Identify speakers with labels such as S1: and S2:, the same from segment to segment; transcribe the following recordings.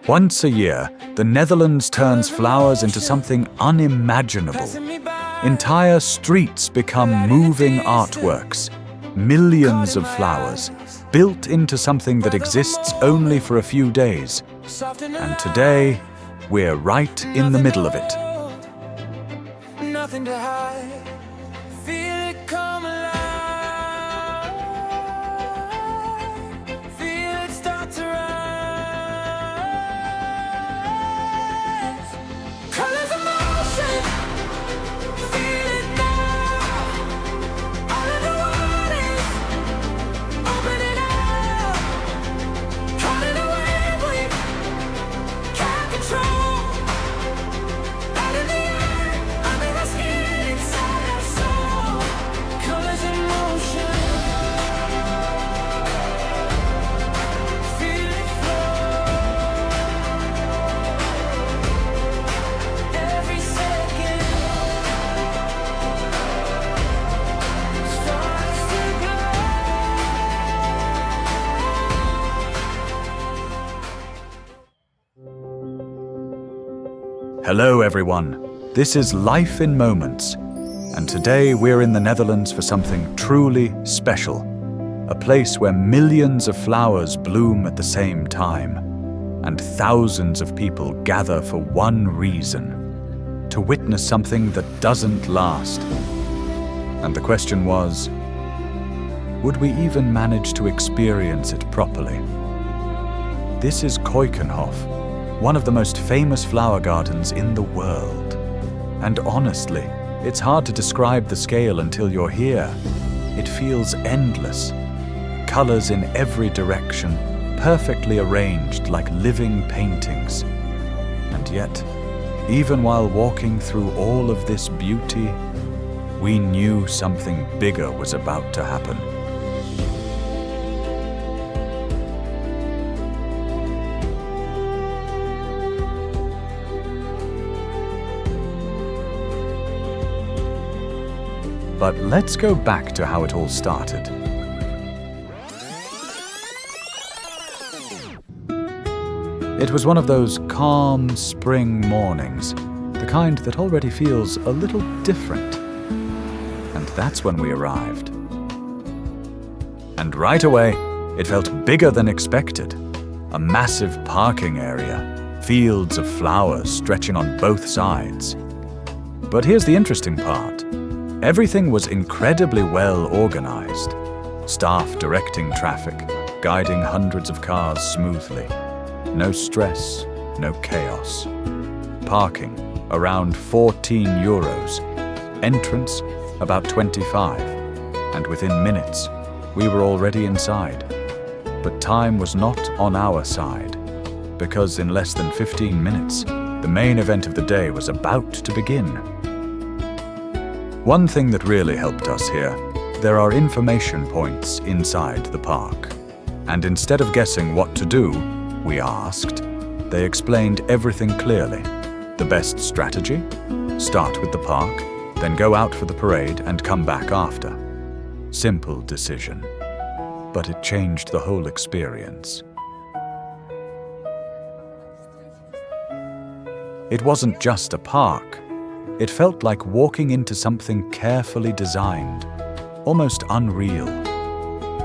S1: Once a year, the Netherlands turns flowers into something unimaginable. Entire streets become moving artworks. Millions of flowers, built into something that exists only for a few days. And today, we're right in the middle of it.
S2: Nothing to hide, feel it come alive, feel it start to rise. Colors of motion, feel it now. All of the waters, open it up. Caught in a wave we can't control. Out in the air, under our skin, inside our soul. Colors in motion, feel it flow. Every second starts to glow.
S1: Hello, everyone. This is Life in Moments, and today we're in the Netherlands for something truly special. A place where millions of flowers bloom at the same time, and thousands of people gather for one reason: to witness something that doesn't last. And the question was, would we even manage to experience it properly? This is Keukenhof, one of the most famous flower gardens in the world. And honestly, it's hard to describe the scale until you're here. It feels endless. Colors in every direction, perfectly arranged like living paintings. And yet, even while walking through all of this beauty, we knew something bigger was about to happen. But let's go back to how it all started. It was one of those calm spring mornings, the kind that already feels a little different. And that's when we arrived. And right away, it felt bigger than expected. A massive parking area, fields of flowers stretching on both sides. But here's the interesting part. Everything was incredibly well organized. Staff directing traffic, guiding hundreds of cars smoothly. No stress, no chaos. Parking, around 14 euros. Entrance, about 25. And within minutes, we were already inside. But time was not on our side, because in less than 15 minutes, the main event of the day was about to begin. One thing that really helped us here, there are information points inside the park. And instead of guessing what to do, we asked, they explained everything clearly. The best strategy? Start with the park, then go out for the parade and come back after. Simple decision. But it changed the whole experience. It wasn't just a park. It felt like walking into something carefully designed, almost unreal.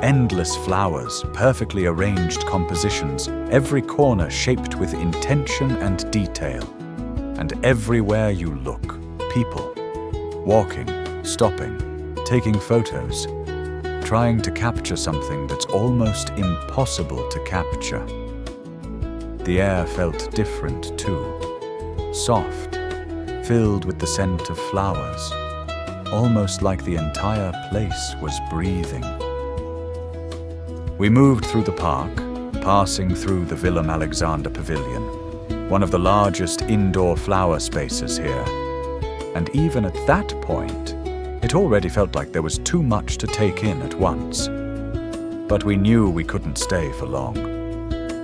S1: Endless flowers, perfectly arranged compositions, every corner shaped with intention and detail. And everywhere you look, people, walking, stopping, taking photos, trying to capture something that's almost impossible to capture. The air felt different too, soft, filled with the scent of flowers, almost like the entire place was breathing. We moved through the park, passing through the Willem-Alexander Pavilion, one of the largest indoor flower spaces here. And even at that point, it already felt like there was too much to take in at once. But we knew we couldn't stay for long,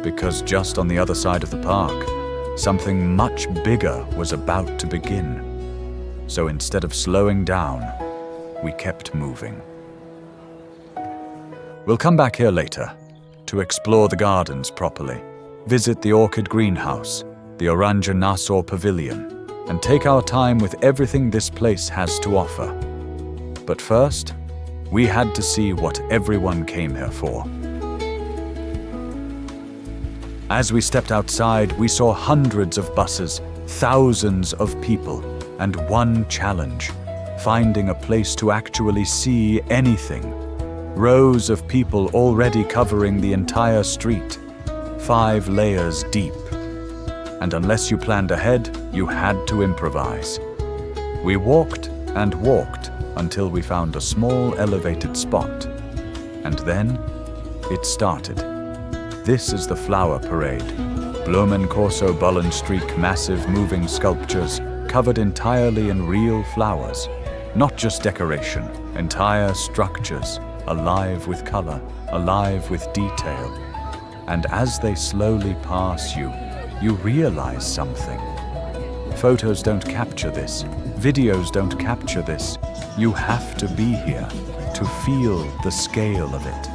S1: because just on the other side of the park, something much bigger was about to begin. So instead of slowing down, we kept moving. We'll come back here later to explore the gardens properly, visit the Orchid greenhouse, the Oranje-Nassau Pavilion, and take our time with everything this place has to offer. But first, we had to see what everyone came here for. As we stepped outside, we saw hundreds of buses, thousands of people, and one challenge: finding a place to actually see anything. Rows of people already covering the entire street, 5 layers deep. And unless you planned ahead, you had to improvise. We walked and walked until we found a small elevated spot. And then it started. This is the flower parade. Bloemencorso Bollenstreek, massive moving sculptures covered entirely in real flowers. Not just decoration, entire structures, alive with color, alive with detail. And as they slowly pass you, you realize something. Photos don't capture this. Videos don't capture this. You have to be here to feel the scale of it.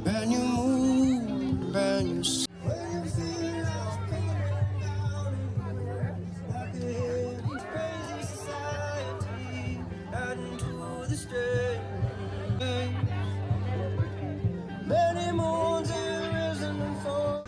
S3: When you move, when you many moons have risen and fallen.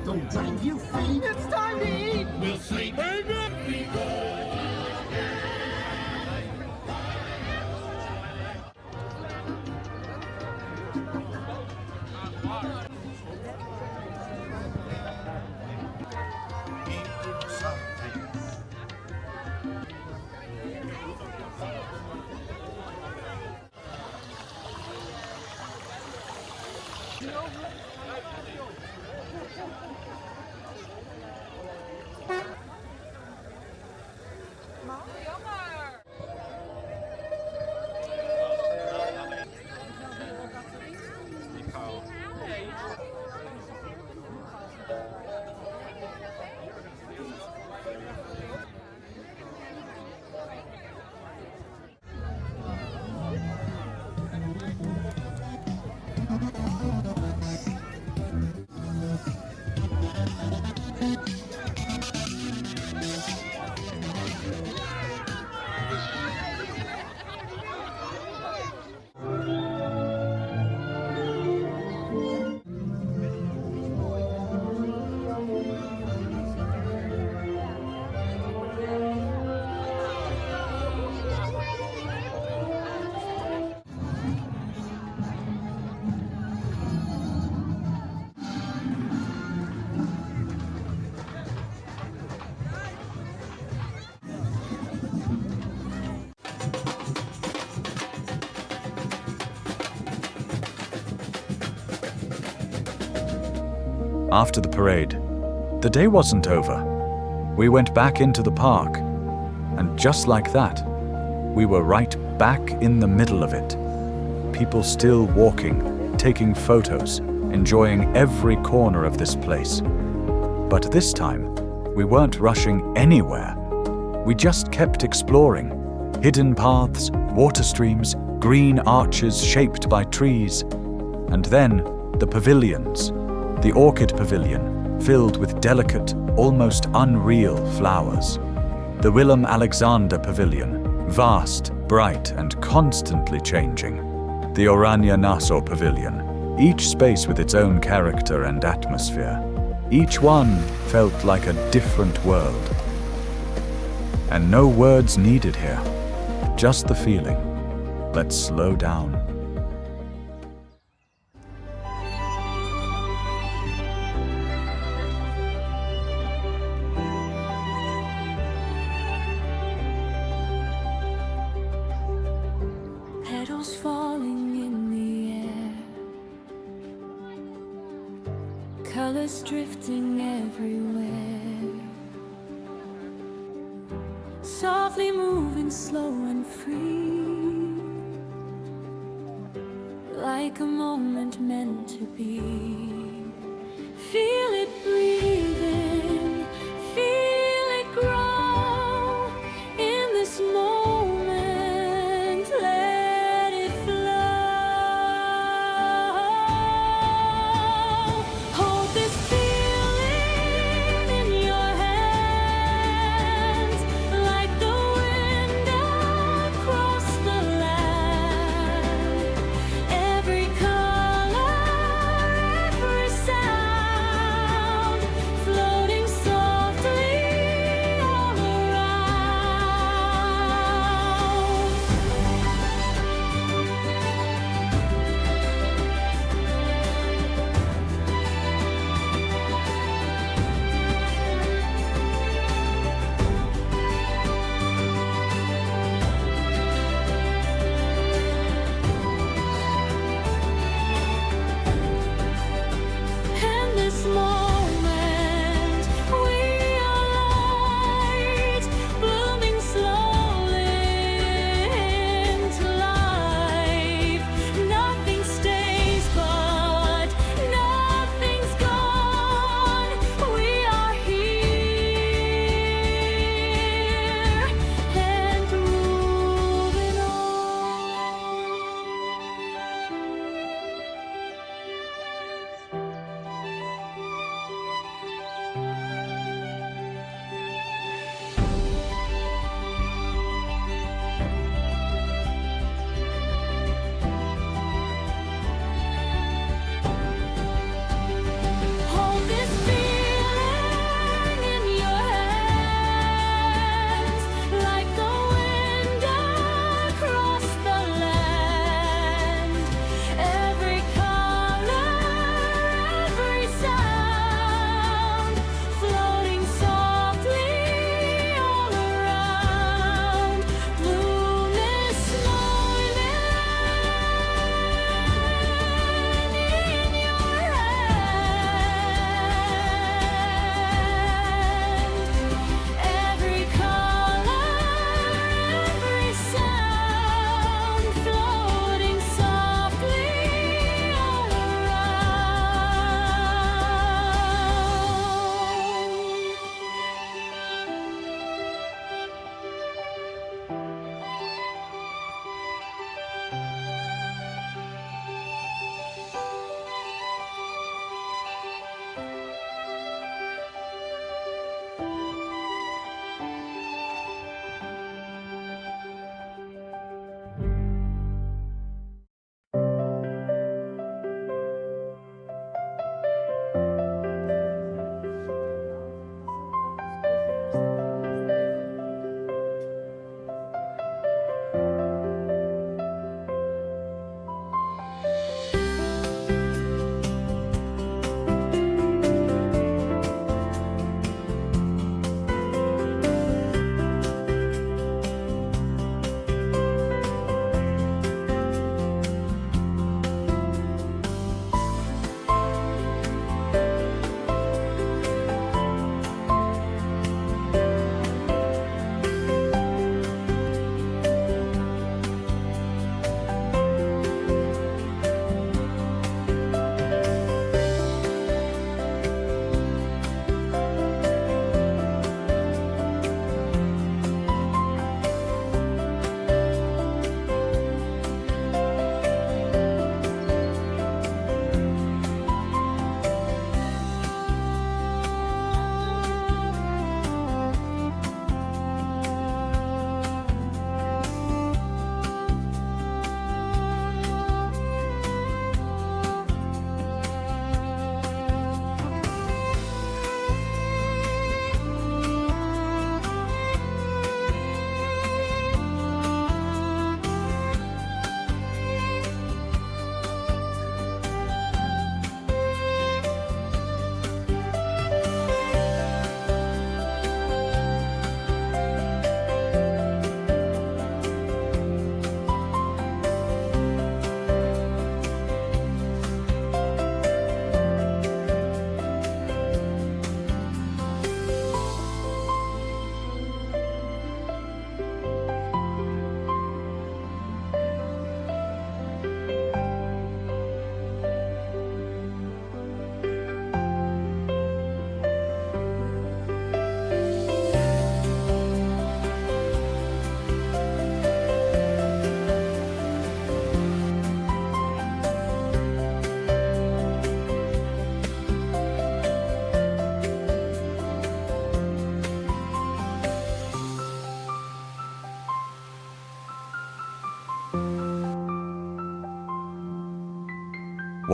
S4: Don't drag your feet. It's time to eat. We'll sleep.
S1: After the parade, the day wasn't over. We went back into the park, and just like that, we were right back in the middle of it. People still walking, taking photos, enjoying every corner of this place. But this time, we weren't rushing anywhere. We just kept exploring. Hidden paths, water streams, green arches shaped by trees. And then, the pavilions. The Orchid Pavilion, filled with delicate, almost unreal flowers. The Willem-Alexander Pavilion, vast, bright, and constantly changing. The Oranje-Nassau Pavilion, each space with its own character and atmosphere. Each one felt like a different world. And no words needed here, just the feeling. Let's slow down.
S2: Petals falling in the air, colors drifting everywhere, softly moving, slow and free, like a moment meant to be. Feel it breathing, feel it grow in this moment. Let it flow. Hold this feeling in your hands, like the wind across the land. Every color, every sound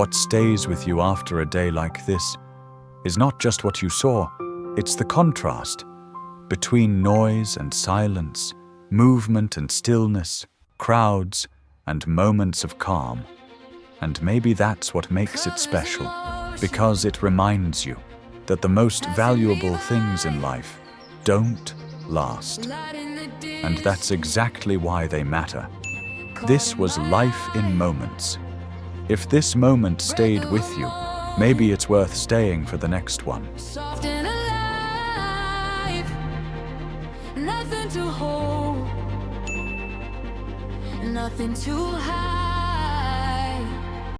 S1: what stays with you after a day like this is not just what you saw, it's the contrast between noise and silence, movement and stillness, crowds and moments of calm. And maybe that's what makes it special, because it reminds you that the most valuable things in life don't last. And that's exactly why they matter. This was life in moments. If this moment stayed with you, maybe it's worth staying for the next one.
S2: Soft and alive, nothing to hold, nothing to hide.